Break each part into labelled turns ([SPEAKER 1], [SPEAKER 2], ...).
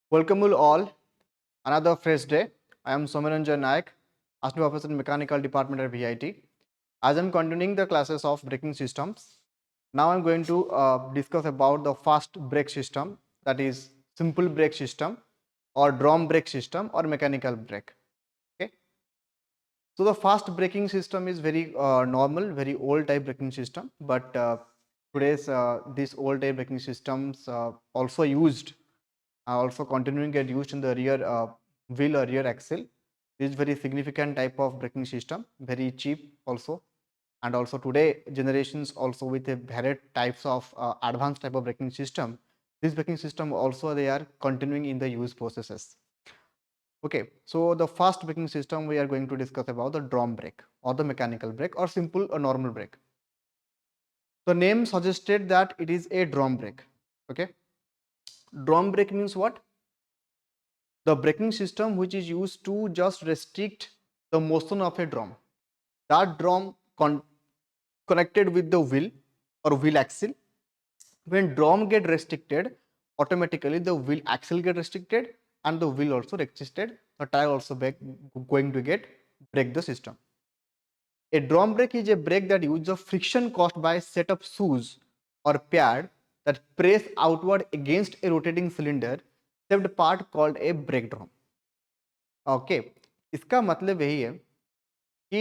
[SPEAKER 1] Welcome you all. Another fresh day. I am Ranjan Nayak, Assistant Professor in Mechanical Department at VIT. As I am continuing the classes of braking systems, now I am going to discuss about the fast brake system, that is simple brake system or drum brake system or mechanical brake. Okay. So the fast braking system is very normal, very old type braking system, but today's these old type braking systems also used also continuing get used in the rear wheel or rear axle. This is very significant type of braking system, very cheap also, and also today generations also with a varied types of advanced type of braking system. This braking system also they are continuing in the use processes. Okay, so the fast braking system we are going to discuss about the drum brake or the mechanical brake or simple or normal brake. The name suggested that it is a drum brake. Okay, drum brake means what? The braking system which is used to just restrict the motion of a drum. That drum connected with the wheel or wheel axle. When drum get restricted, automatically the wheel axle get restricted and the wheel also restricted. The tire also going to get break the system. A drum brake is a brake that uses the friction caused by a set of shoes or pad that press outward against a rotating cylinder, shaped part called a brake drum. Okay इसका मतलब यही है कि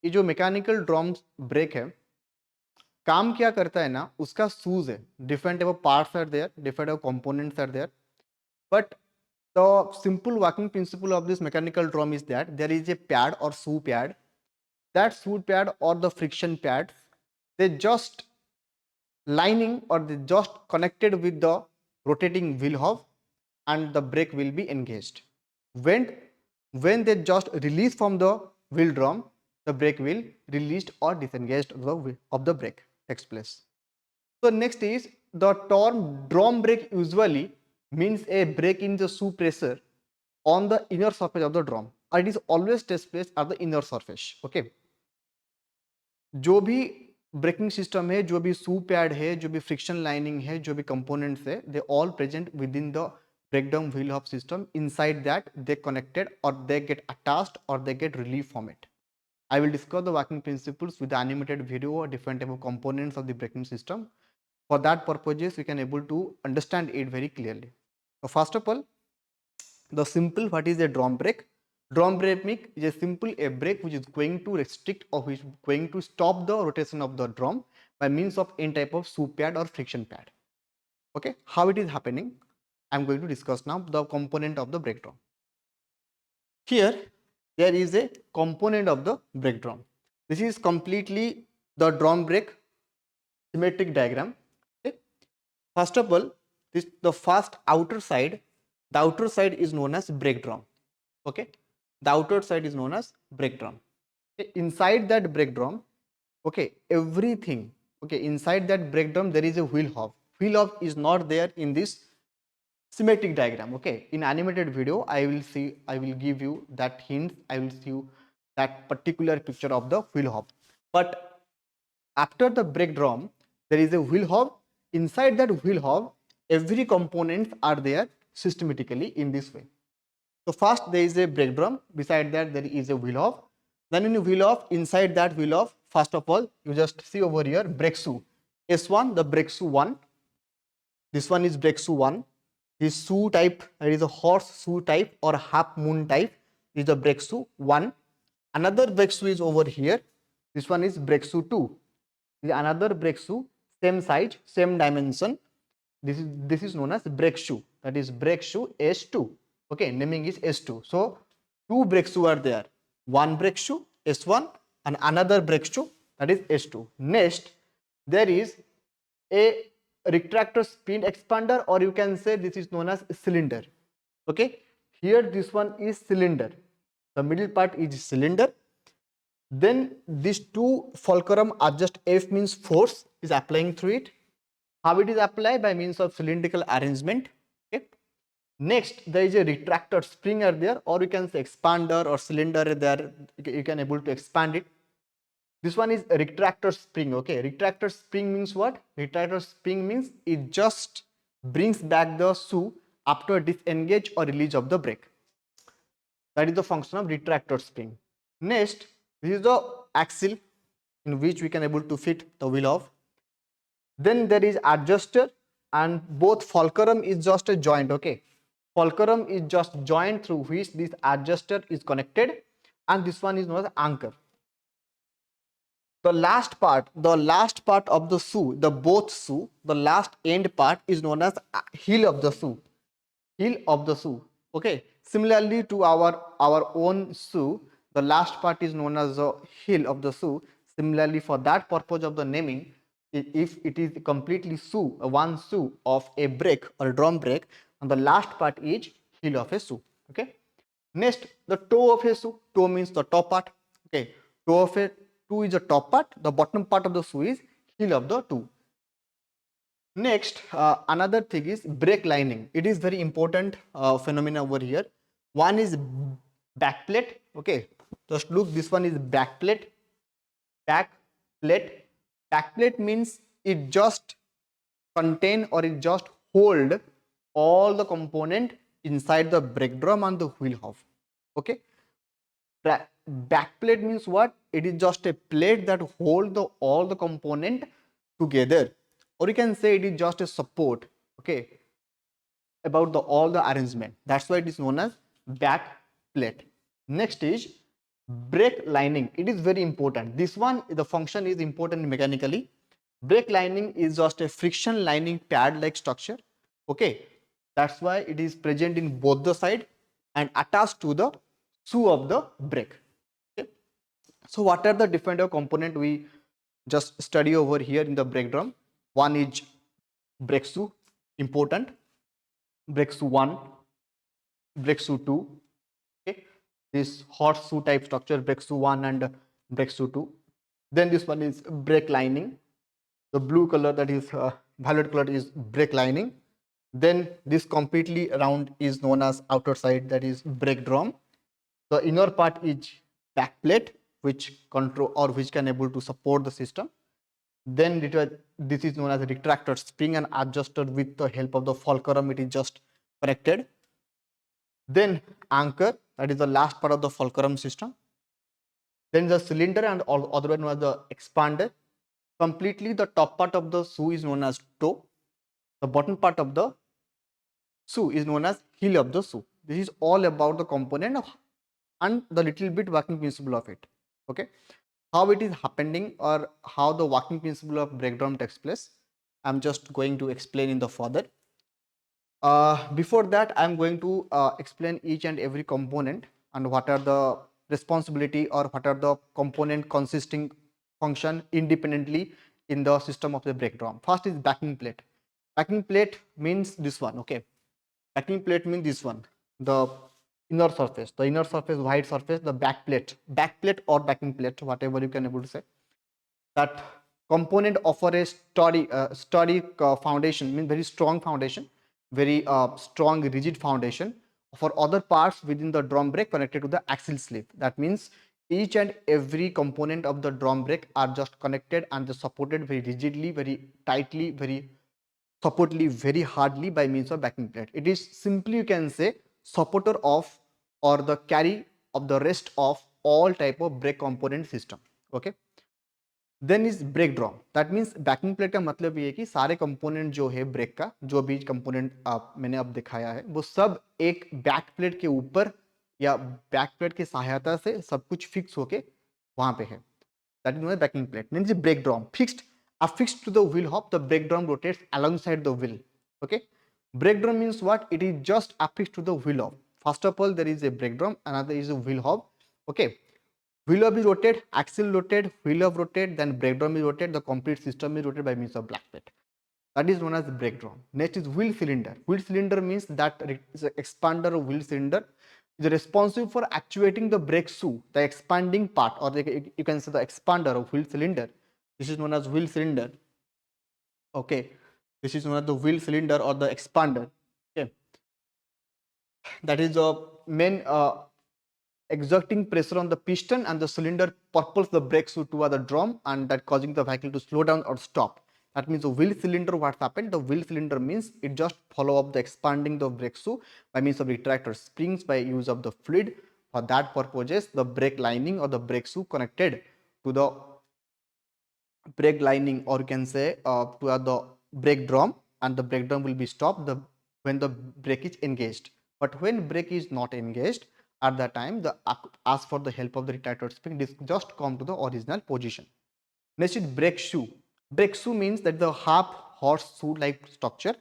[SPEAKER 1] ये जो mechanical drum brake है काम क्या करता है ना उसका शूज है different type of parts are there different type components are there but the simple working principle of this mechanical drum is that there is a pad और shoe pad that shoe pad or the friction pads they just lining or they just connected with the rotating wheel hub and the brake will be engaged. When they just release from the wheel drum, the brake will released or disengaged of the brake takes place. So next is the term drum brake usually means a brake in the shoe pressure on the inner surface of the drum. It is always takes place at the inner surface. Okay. जो भी braking system है, जो भी शू pad है, जो भी friction lining है, जो भी कंपोनेंट्स है, they all present with in the breakdown wheel hub system. Inside that they connected or they get attached or they get relief from it. I will discuss the working principles with the animated video or different type of components of the braking system. For that purposes we can able to understand it very clearly. So first of all, the simple what is a drum brake? Drum brake is a simple a brake which is going to restrict or which is going to stop the rotation of the drum by means of any type of shoe pad or friction pad. Okay, how it is happening? I am going to discuss now the component of the brake drum. Here there is a component of the brake drum. This is completely the drum brake symmetric diagram. Okay. First of all, this the first outer side. The outer side is known as brake drum. Okay, the outer side is known as brake drum. Okay. Inside that brake drum, okay, everything. Okay, inside that brake drum there is a wheel hub. Wheel hub is not there in this symmetric diagram. Okay, in animated video I will give you that hint. I will see you that particular picture of the wheel hub. But after the brake drum there is a wheel hub. Inside that wheel hub every components are there systematically in this way. So first there is a brake drum, beside that there is a wheel hub. Then in the wheel hub, inside that wheel hub, first of all you just see over here brake shoe. S1 the brake shoe 1. This one is brake shoe 1. This shoe type, there is a horse shoe type or half moon type, is the brake shoe 1. Another brake shoe is over here. This one is brake shoe 2. Another brake shoe, same size, same dimension. This is known as brake shoe. That is brake shoe S2. Okay, naming is S2. So two brake shoe are there. One brake shoe S1 and another brake shoe that is S2. Next, there is a retractor spin expander, or you can say this is known as cylinder. Okay, here this one is cylinder. The middle part is cylinder. Then these two fulcrum are just F means force is applying through it. How it is applied? By means of cylindrical arrangement. Okay. Next, there is a retractor spring are there, or you can say expander or cylinder there. You can able to expand it. This one is a retractor spring. Okay, retractor spring means what? Retractor spring means it just brings back the shoe after disengage or release of the brake. That is the function of retractor spring. Next, this is the axle in which we can able to fit the wheel of. Then there is adjuster, and both fulcrum is just a joint. Okay, fulcrum is just joint through which this adjuster is connected, and this one is known as anchor. The last part of the shoe, the both shoe, the last end part is known as heel of the shoe. Heel of the shoe. Okay. Similarly to our own shoe, the last part is known as the heel of the shoe. Similarly, for that purpose of the naming, if it is completely shoe, one shoe of a brake or drum brake, and the last part is heel of a shoe. Okay. Next, the toe of a shoe. Toe means the top part. Okay. Toe of a shoe is the top part. The bottom part of the shoe is heel of the shoe. Next, another thing is brake lining. It is very important phenomena over here. One is back plate. Okay, just look. This one is back plate. Back plate. Back plate means it just contain or it just hold all the component inside the brake drum and the wheel hub. Okay. Back plate means what? It is just a plate that hold all the component together, or you can say it is just a support. Okay, about all the arrangement. That's why it is known as back plate. Next is brake lining. It is very important. This one, the function is important mechanically. Brake lining is just a friction lining pad like structure. Okay, that's why it is present in both the side and attached to the shoe of the brake. Okay. So what are the different component we just study over here in the brake drum? One is brake shoe, important. Brake shoe 1, brake shoe 2. Okay, this horseshoe type structure, brake shoe 1 and brake shoe 2. Then this one is brake lining. The blue color, that is violet color, is brake lining. Then this completely round is known as outer side, that is brake drum. The inner part is back plate, which control or which can able to support the system. Then this is known as a retractor spring and adjuster with the help of the fulcrum. It is just connected. Then anchor, that is the last part of the fulcrum system. Then the cylinder and otherwise known as the expander. Completely the top part of the shoe is known as toe. The bottom part of the shoe is known as heel of the shoe. This is all about the component and the little bit working principle of it. Okay, how it is happening or how the working principle of brake drum takes place, I'm just going to explain in the further. Before that, I'm going to explain each and every component and what are the responsibility or what are the component consisting function independently in the system of the brake drum. First is backing plate. Backing plate means this one. Okay, backing plate means this one, the inner surface, white surface, the back plate or backing plate, whatever you can able to say. That component offer a sturdy foundation, means very strong foundation, very strong rigid foundation for other parts within the drum brake connected to the axle sleeve. That means each and every component of the drum brake are just connected and supported very rigidly, very tightly, very supportedly, very hardly by means of backing plate. It is simply, you can say, supporter of or the carry of the rest of all type of brake component system. Okay. Then is brake drum, that means backing plate का मतलब ये है कि सारे component जो है break का, जो भी कंपोनेंट मैंने अब दिखाया है, वो सब एक बैक प्लेट के ऊपर या बैक प्लेट की सहायता से सब कुछ फिक्स होके वहां पे है. That is known banking plate. Means break drum fixed affixed to the wheel hub, the brake drum rotates alongside the wheel. Okay, brake drum means what? It is just affixed to the wheel hub. First of all, there is a brake drum, another is a wheel hub. Okay, wheel hub is rotate, axle rotate, wheel hub rotate, then brake drum is rotate, the complete system is rotated by means of black plate. That is known as the brake drum. Next is wheel cylinder. Wheel cylinder means that is an expander of wheel cylinder is responsible for actuating the brake shoe, the expanding part, or you can say the expander of wheel cylinder. This is known as wheel cylinder. Okay, this is known as the wheel cylinder or the expander. Okay, that is the main exerting pressure on the piston and the cylinder propels the brake shoe toward the drum and that causing the vehicle to slow down or stop. That means the wheel cylinder, what's happened? The wheel cylinder means it just follow up the expanding the brake shoe by means of retractor springs by use of the fluid. For that purposes, the brake lining or the brake shoe connected to the brake lining, or you can say to the brake drum, and the brake drum will be stopped when the brake is engaged. But when brake is not engaged, at that time the ask for the help of the retractor spring, this just come to the original position. Next is brake shoe. Brake shoe means that the half horse shoe like structure,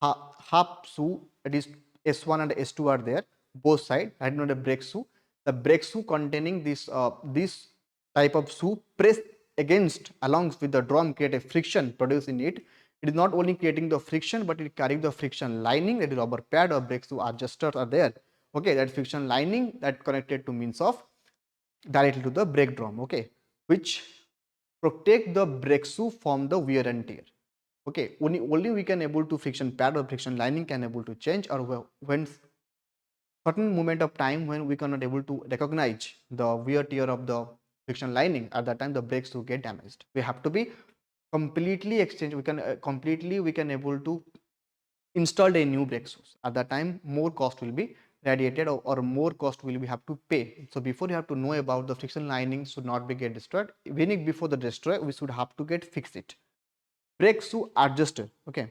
[SPEAKER 1] half shoe, that is S1 and S2 are there, both side. I know the brake shoe. The brake shoe containing this type of shoe press against along with the drum create a friction produced in it. It is not only creating the friction, but it carrying the friction lining, that is rubber pad or brake shoe adjusters are there. Okay, that friction lining that connected to means of directly to the brake drum. Okay, which protect the brake shoe from the wear and tear. Okay, only we can able to friction pad or friction lining can able to change, or when certain moment of time when we cannot able to recognize the wear tear of the friction lining, at that time the brakes will get damaged. We have to be completely exchange. We can completely we can able to install a new brake shoes. At that time more cost will be radiated, or more cost will we have to pay. So before you have to know about the friction lining should not be get destroyed. Even before the destroy, we should have to get fix it. Brake shoe adjuster. Okay,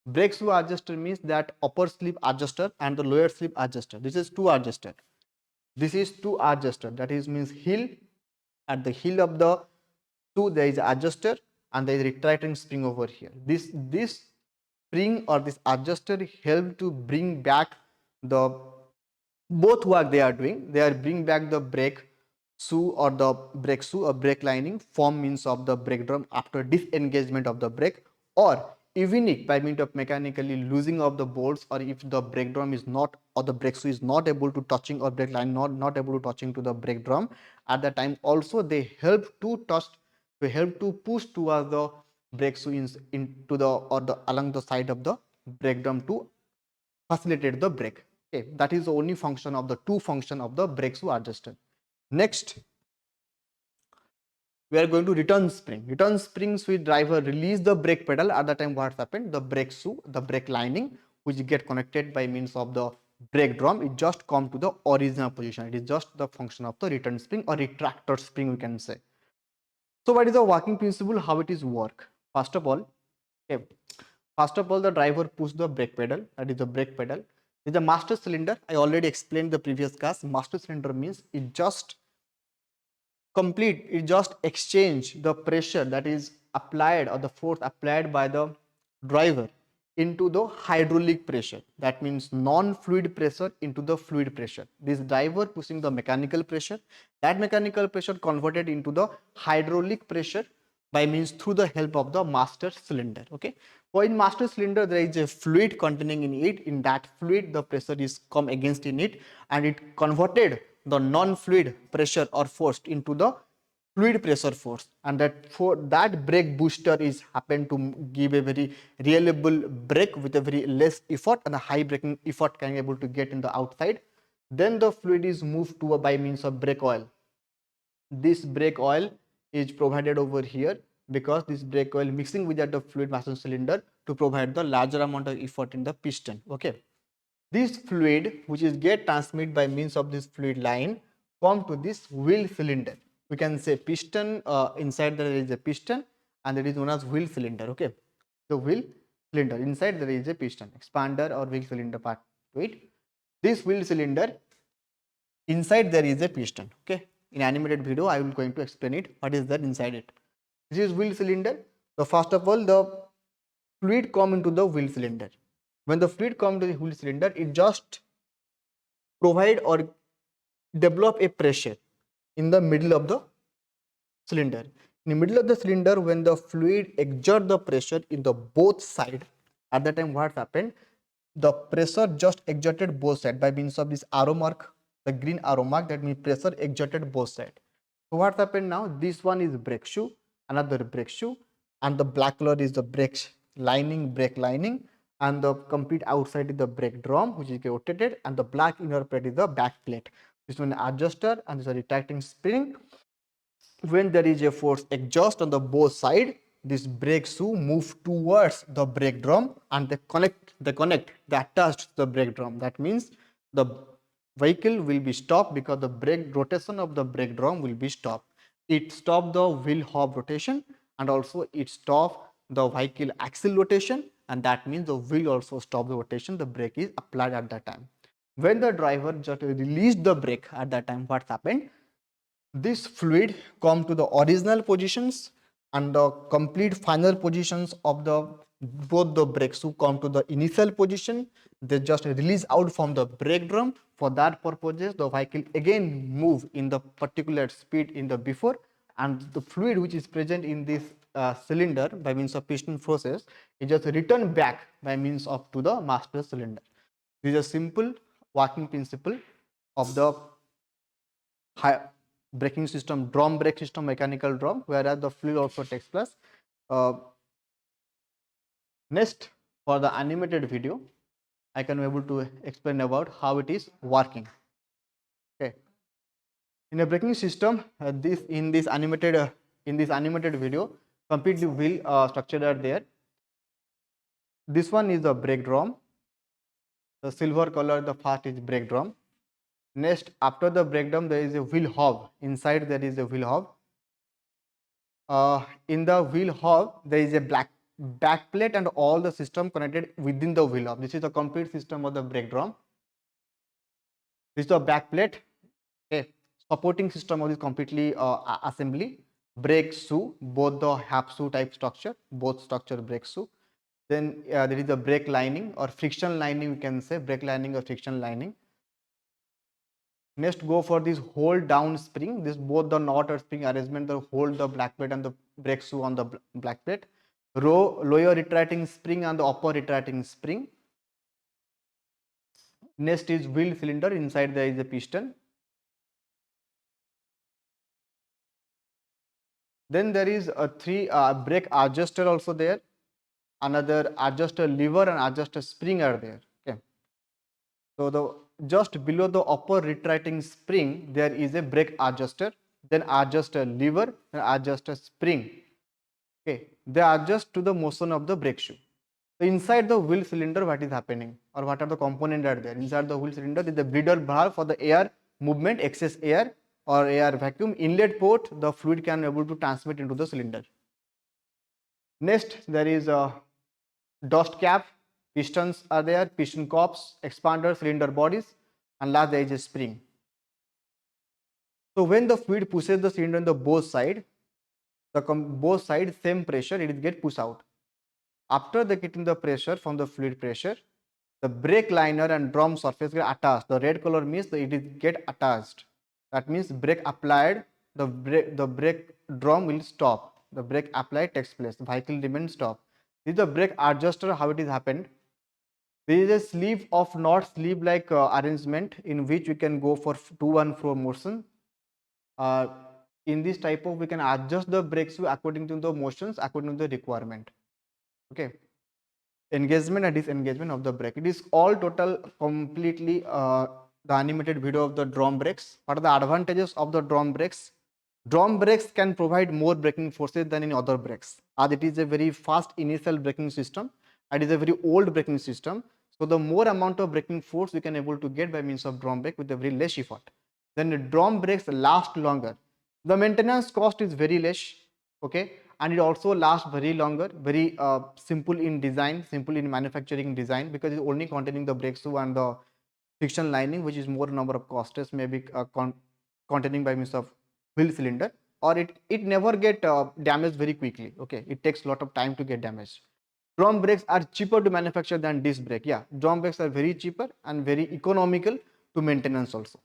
[SPEAKER 1] brake shoe adjuster means that upper slip adjuster and the lower slip adjuster. This is two adjuster. This is two adjuster. That is means heel. At the heel of the shoe there is adjuster, and there is retracting spring over here. This spring or this adjuster help to bring back the both work they are doing. They are bring back the brake shoe or the brake shoe or brake lining form means of the brake drum after disengagement of the brake, or even if by means of mechanically losing of the bolts, or if the brake drum is not, or the brake shoe is not able to touching, or brake line not able to touching to the brake drum, at that time also they help to touch, they help to push towards the brake shoe into the or the along the side of the brake drum to facilitate the brake. Okay, that is the only function of the two function of the brake shoe adjuster. Next, we are going to return spring. Return springs with driver release the brake pedal. At the time, what happened? The brake shoe, the brake lining, which get connected by means of the brake drum, it just come to the original position. It is just the function of the return spring or retractor spring, we can say. So, what is the working principle? How it is work? First of all, okay, first of all, the driver push the brake pedal. That is the brake pedal. With the master cylinder, I already explained the previous class. Master cylinder means it just it just exchange the pressure that is applied, or the force applied by the driver into the hydraulic pressure. That means non-fluid pressure into the fluid pressure. This driver pushing the mechanical pressure, that mechanical pressure converted into the hydraulic pressure by means through the help of the master cylinder. Okay, so in master cylinder there is a fluid containing in it. In that fluid the pressure is come against in it, and it converted the non-fluid pressure or force into the fluid pressure force, and that for that brake booster is happen to give a very reliable brake with a very less effort, and a high braking effort can be able to get in the outside. Then the fluid is moved to by means of brake oil. This brake oil is provided over here, because this brake oil mixing with that the fluid master cylinder to provide the larger amount of effort in the piston. Okay, this fluid which is get transmitted by means of this fluid line come to this wheel cylinder. We can say piston, inside there is a piston, and that is known as wheel cylinder. Okay, the wheel cylinder inside there is a piston expander or wheel cylinder part to it. This wheel cylinder inside there is a piston. Okay, in animated video I will going to explain it what is that inside it. This is wheel cylinder. So first of all the fluid come into the wheel cylinder. When the fluid come to the wheel cylinder, it just provide or develop a pressure in the middle of the cylinder. In the middle of the cylinder, when the fluid exert the pressure in the both side, at that time what happened? The pressure just exerted both side by means of this arrow mark, the green arrow mark, that means pressure exerted both side. So what happened now? This one is brake shoe, another brake shoe, and the black color is the brake lining, and the complete outside is the brake drum which is rotated, and the black inner plate is the back plate. This one adjuster, and this is a retracting spring. When there is a force exhaust on the both side, this brake shoe move towards the brake drum and they attach to the brake drum. That means the vehicle will be stopped because the brake rotation of the brake drum will be stopped. It stops the wheel hub rotation and also it stops the vehicle axle rotation, and that means the wheel also stop the rotation. The brake is applied at that time. When the driver just released the brake at that time, what happened? This fluid come to the original positions and the complete final positions of the both the brake shoe come to the initial position. They just release out from the brake drum. For that purposes, the vehicle again move in the particular speed in the before, and the fluid which is present in this cylinder by means of piston process is just returned back by means of to the master cylinder. This is a simple working principle of the braking system, drum brake system, mechanical drum, whereas the fluid also takes place. Next, for the animated video, I can be able to explain about how it is working. Okay, in a braking system, in this animated video, completely wheel structure are there. This one is the brake drum. The silver color, the first is brake drum. Next, after the brake drum, there is a wheel hub. Inside there is a wheel hub. In the wheel hub, there is a black back plate and all the system connected within the wheel hub. This is the complete system of the brake drum. This is the back plate. Okay, supporting system of this completely assembly. Brake shoe, both the half shoe type structure, both structure brake shoe. Then there is the brake lining or friction lining, we can say brake lining or friction lining. Next, go for this hold down spring. This both the knot or spring arrangement that hold the black plate and the brake shoe on the black plate. Lower retracting spring and the upper retracting spring. Next is wheel cylinder. Inside there is a piston. Then there is a three brake adjuster also there. Another adjuster lever and adjuster spring are there. Okay. So the just below the upper retracting spring there is a brake adjuster, then adjuster lever and adjuster spring. Okay, they adjust to the motion of the brake shoe. So inside the wheel cylinder, what is happening or what are the components are there? Inside the wheel cylinder is the breather valve for the air movement, excess air or air vacuum. Inlet port, the fluid can be able to transmit into the cylinder. Next, there is a dust cap, pistons are there, piston cups, expander, cylinder bodies, and last there is a spring. So when the fluid pushes the cylinder on the both sides same pressure, it is get pushed out. After the getting the pressure from the fluid pressure, the brake liner and drum surface get attached. The red color means that it is get attached. That means brake applied, the brake drum will stop. The brake applied takes place. The vehicle remains stop. This is the brake adjuster. How it is happened? There is a sleeve of not sleeve like arrangement in which we can go for to and fro motion. In this type of we can adjust the brake shoe according to the motions according to the requirement. Okay, engagement and disengagement of the brake. It is all total completely the animated video of the drum brakes. What are the advantages of the drum brakes? Drum brakes can provide more braking forces than in other brakes, as it is a very fast initial braking system and it is a very old braking system. So the more amount of braking force we can able to get by means of drum brake with a very less effort. Then the drum brakes last longer. The maintenance cost is very less. Okay, and it also lasts very longer, very simple in design, simple in manufacturing design, because it's only containing the brake shoe and the friction lining, which is more number of casters maybe containing by means of wheel cylinder, or it never get damaged very quickly. Okay, it takes a lot of time to get damaged. Drum brakes are cheaper to manufacture than disc brake. Yeah, drum brakes are very cheaper and very economical to maintenance also.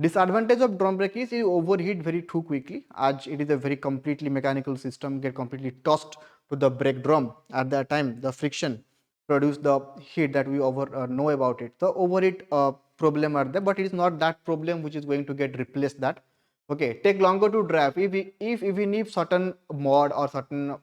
[SPEAKER 1] Disadvantage of drum brake is it overheat very too quickly, as it is a very completely mechanical system, get completely tossed to the brake drum. At that time the friction produce the heat that we know about it. The overheat problem are there, but it is not that problem which is going to get replaced that. Okay, take longer to drive. If we need certain mod or certain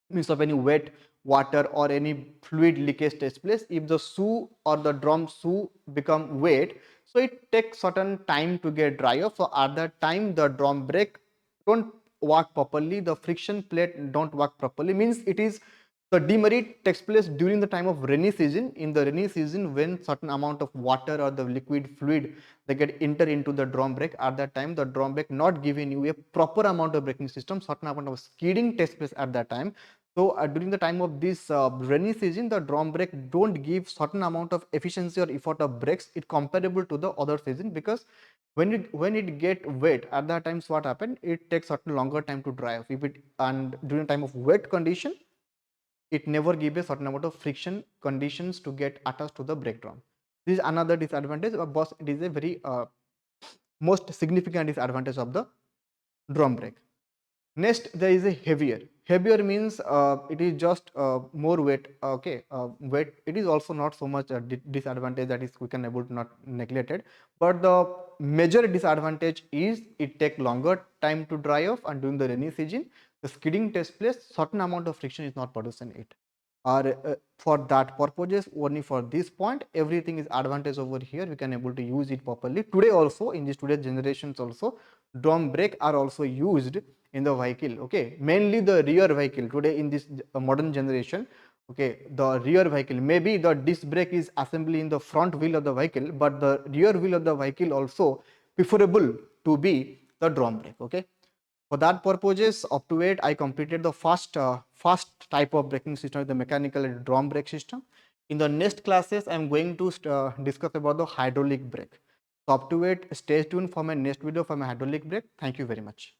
[SPEAKER 1] means of any wet water or any fluid leakage takes place, if the shoe or the drum shoe become wet, so it takes certain time to get dry off. So at that time the drum brake don't work properly, the friction plate don't work properly, means it is the demerit takes place during the time of rainy season. In the rainy season, when certain amount of water or the liquid fluid they get enter into the drum brake, at that time the drum brake not giving you a proper amount of braking system, certain amount of skidding takes place at that time. So during the time of this rainy season, the drum brake don't give certain amount of efficiency or effort of brakes it comparable to the other season, because when it get wet at that times what happen, it takes certain longer time to dry off. If it and during time of wet condition, it never give a certain amount of friction conditions to get attached to the brake drum. This is another disadvantage, but it is a very most significant disadvantage of the drum brake. Next, there is a heavier. Heavier means it is just more weight. Okay, weight. It is also not so much a disadvantage that is we can able to not neglected. But the major disadvantage is it take longer time to dry off, and during the rainy season, the skidding takes place. Certain amount of friction is not produced in it. Or for that purposes, only for this point, everything is advantage over here. We can able to use it properly. Today also, in this today's generations also, drum brake are also used in the vehicle. Okay, mainly the rear vehicle today in this modern generation. Okay, the rear vehicle, maybe the disc brake is assembly in the front wheel of the vehicle, but the rear wheel of the vehicle also preferable to be the drum brake. Okay, for that purposes, up to it, I completed the first type of braking system, the mechanical drum brake system. In the next classes, I am going to discuss about the hydraulic brake. So up to it, stay tuned for my next video for my hydraulic brake. Thank you very much.